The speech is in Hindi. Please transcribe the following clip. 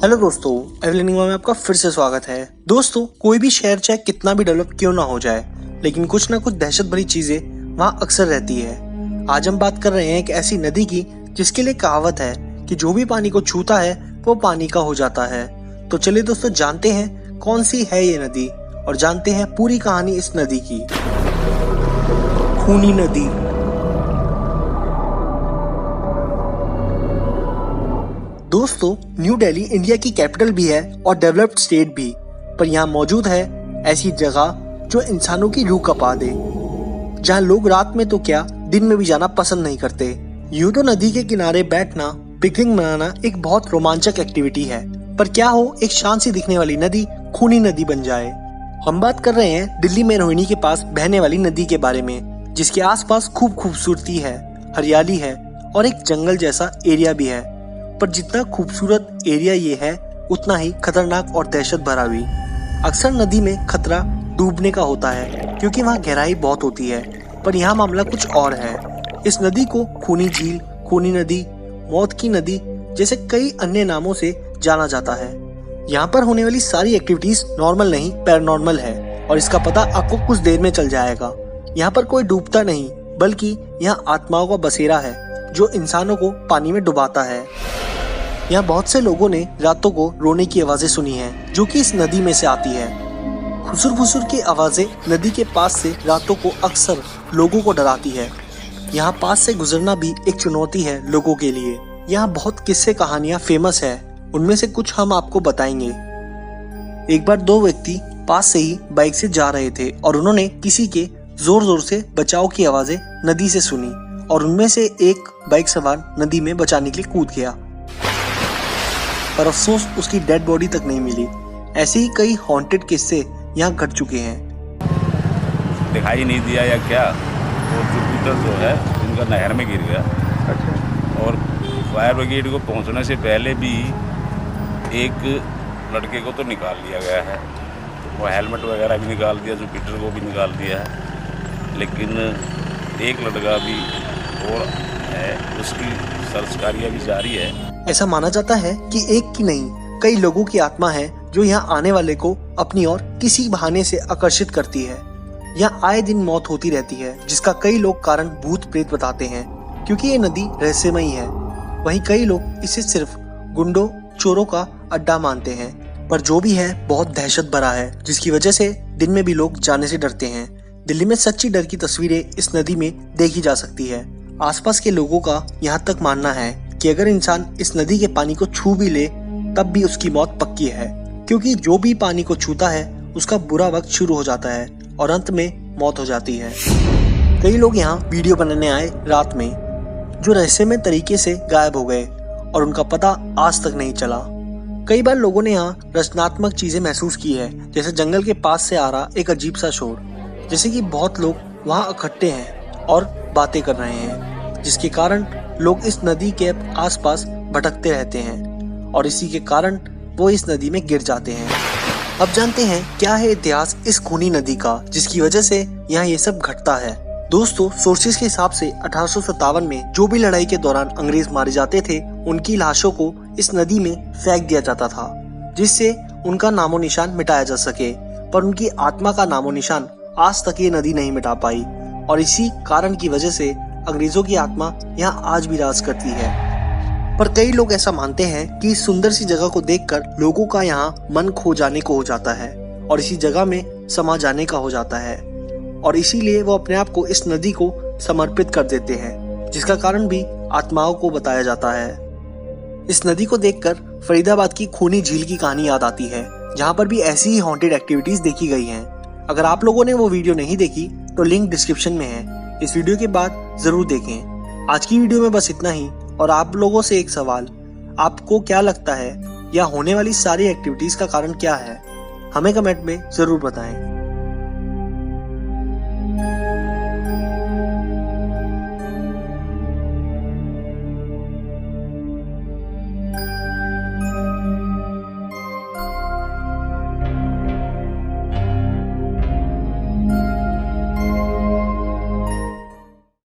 हेलो दोस्तों, एवरलिनिंग में आपका फिर से स्वागत है। दोस्तों, कोई भी शहर चाहे कितना भी डेवलप क्यों ना हो जाए, लेकिन कुछ ना कुछ दहशत भरी चीजें वहाँ अक्सर रहती है। आज हम बात कर रहे हैं एक ऐसी नदी की जिसके लिए कहावत है कि जो भी पानी को छूता है वो पानी का हो जाता है। तो चलिए दोस्तों, जानते हैं कौन सी है ये नदी और जानते हैं पूरी कहानी इस नदी की। खूनी नदी। दोस्तों, न्यू दिल्ली इंडिया की कैपिटल भी है और डेवलप्ड स्टेट भी, पर यहाँ मौजूद है ऐसी जगह जो इंसानों की रूह कपा दे, जहाँ लोग रात में तो क्या दिन में भी जाना पसंद नहीं करते। यूं तो नदी के किनारे बैठना, पिकनिक मनाना एक बहुत रोमांचक एक्टिविटी है, पर क्या हो एक शांत सी दिखने वाली नदी खूनी नदी बन जाए। हम बात कर रहे हैं दिल्ली में रोहिणी के पास बहने वाली नदी के बारे में, जिसके आसपास खूब खूबसूरती है, हरियाली है और एक जंगल जैसा एरिया भी है। पर जितना खूबसूरत एरिया ये है उतना ही खतरनाक और दहशत भरा भी। अक्सर नदी में खतरा डूबने का होता है क्योंकि वहाँ गहराई बहुत होती है, पर यहाँ मामला कुछ और है। इस नदी को खूनी झील, खूनी नदी, मौत की नदी जैसे कई अन्य नामों से जाना जाता है। यहाँ पर होने वाली सारी एक्टिविटीज नॉर्मल नहीं, पैरानॉर्मल है और इसका पता आपको कुछ देर में चल जाएगा। यहाँ पर कोई डूबता नहीं, बल्कि यहाँ आत्माओं का बसेरा है जो इंसानों को पानी में डुबाता है। यहाँ बहुत से लोगों ने रातों को रोने की आवाजें सुनी हैं, जो कि इस नदी में से आती है। फुसुर फुसुर की आवाजें नदी के पास से रातों को अक्सर लोगों को डराती है। यहाँ पास से गुजरना भी एक चुनौती है लोगों के लिए। यहाँ बहुत किस्से कहानियाँ फेमस है, उनमें से कुछ हम आपको बताएंगे। एक बार दो व्यक्ति पास से ही बाइक से जा रहे थे और उन्होंने किसी के जोर जोर से बचाव की आवाजें नदी से सुनी और उनमें से एक बाइक सवार नदी में बचाने के लिए कूद गया, पर अफसोस उसकी डेड बॉडी तक नहीं मिली। ऐसे ही कई हॉन्टेड किस्से यहाँ घट चुके हैं। दिखाई नहीं दिया या क्या, वो जुपिटर जो है उनका नहर में गिर गया। अच्छा। और फायर ब्रिगेड को पहुँचने से पहले भी एक लड़के को तो निकाल लिया गया है, वो हेलमेट वगैरह भी निकाल दिया, जुपिटर को भी निकाल दिया है, लेकिन एक लड़का भी और है, उसकी सर्च कार्य भी जारी है। ऐसा माना जाता है कि एक की नहीं कई लोगों की आत्मा है जो यहाँ आने वाले को अपनी ओर किसी बहाने से आकर्षित करती है। यहाँ आए दिन मौत होती रहती है, जिसका कई लोग कारण भूत प्रेत बताते हैं, क्योंकि ये नदी रहस्यमयी है। वहीं कई लोग इसे सिर्फ गुंडों चोरों का अड्डा मानते हैं, पर जो भी है बहुत दहशत भरा है, जिसकी वजह से दिन में भी लोग जाने से डरते हैं। दिल्ली में सच्ची डर की तस्वीरें इस नदी में देखी जा सकती है। आसपास के लोगों का यहाँ तक मानना है कि अगर इंसान इस नदी के पानी को छू भी ले तब भी उसकी मौत पक्की है, क्योंकि जो भी पानी को छूता है उसका बुरा वक्त शुरू हो जाता है और अंत में मौत हो जाती है। कई लोग यहाँ वीडियो बनाने आए रात में, जो रहस्यमय तरीके से गायब हो गए और उनका पता आज तक नहीं चला। कई बार लोगों ने यहाँ रचनात्मक चीजें महसूस की है, जैसे जंगल के पास से आ रहा एक अजीब सा शोर, जैसे कि बहुत लोग वहाँ इकट्ठे हैं और बातें कर रहे हैं, जिसके कारण लोग इस नदी के आसपास भटकते रहते हैं और इसी के कारण वो इस नदी में गिर जाते हैं। अब जानते हैं क्या है इतिहास इस खूनी नदी का, जिसकी वजह से यहाँ ये सब घटता है। दोस्तों, सोर्सेज के हिसाब से 1857 में जो भी लड़ाई के दौरान अंग्रेज मारे जाते थे, उनकी लाशों को इस नदी में फेंक दिया जाता था, जिससे उनका नामो निशान मिटाया जा सके, पर उनकी आत्मा का नामो निशान आज तक ये नदी नहीं मिटा पाई और इसी कारण की वजह से अंग्रेजों की आत्मा यहाँ आज भी राज करती है। पर कई लोग ऐसा मानते हैं कि इस सुंदर सी जगह को देखकर लोगों का यहाँ मन खो जाने को हो जाता है और इसी जगह में समा जाने का हो जाता है, और इसीलिए वो अपने आप को इस नदी को समर्पित कर देते हैं, जिसका कारण भी आत्माओं को बताया जाता है। इस नदी को देखकर फरीदाबाद की खूनी झील की कहानी याद आती है, जहाँ पर भी ऐसी ही हॉन्टेड एक्टिविटीज देखी गई हैं। अगर आप लोगों ने वो वीडियो नहीं देखी तो लिंक डिस्क्रिप्शन में है, इस वीडियो के बाद जरूर देखें। आज की वीडियो में बस इतना ही, और आप लोगों से एक सवाल, आपको क्या लगता है या होने वाली सारी एक्टिविटीज का कारण क्या है, हमें कमेंट में जरूर बताएं।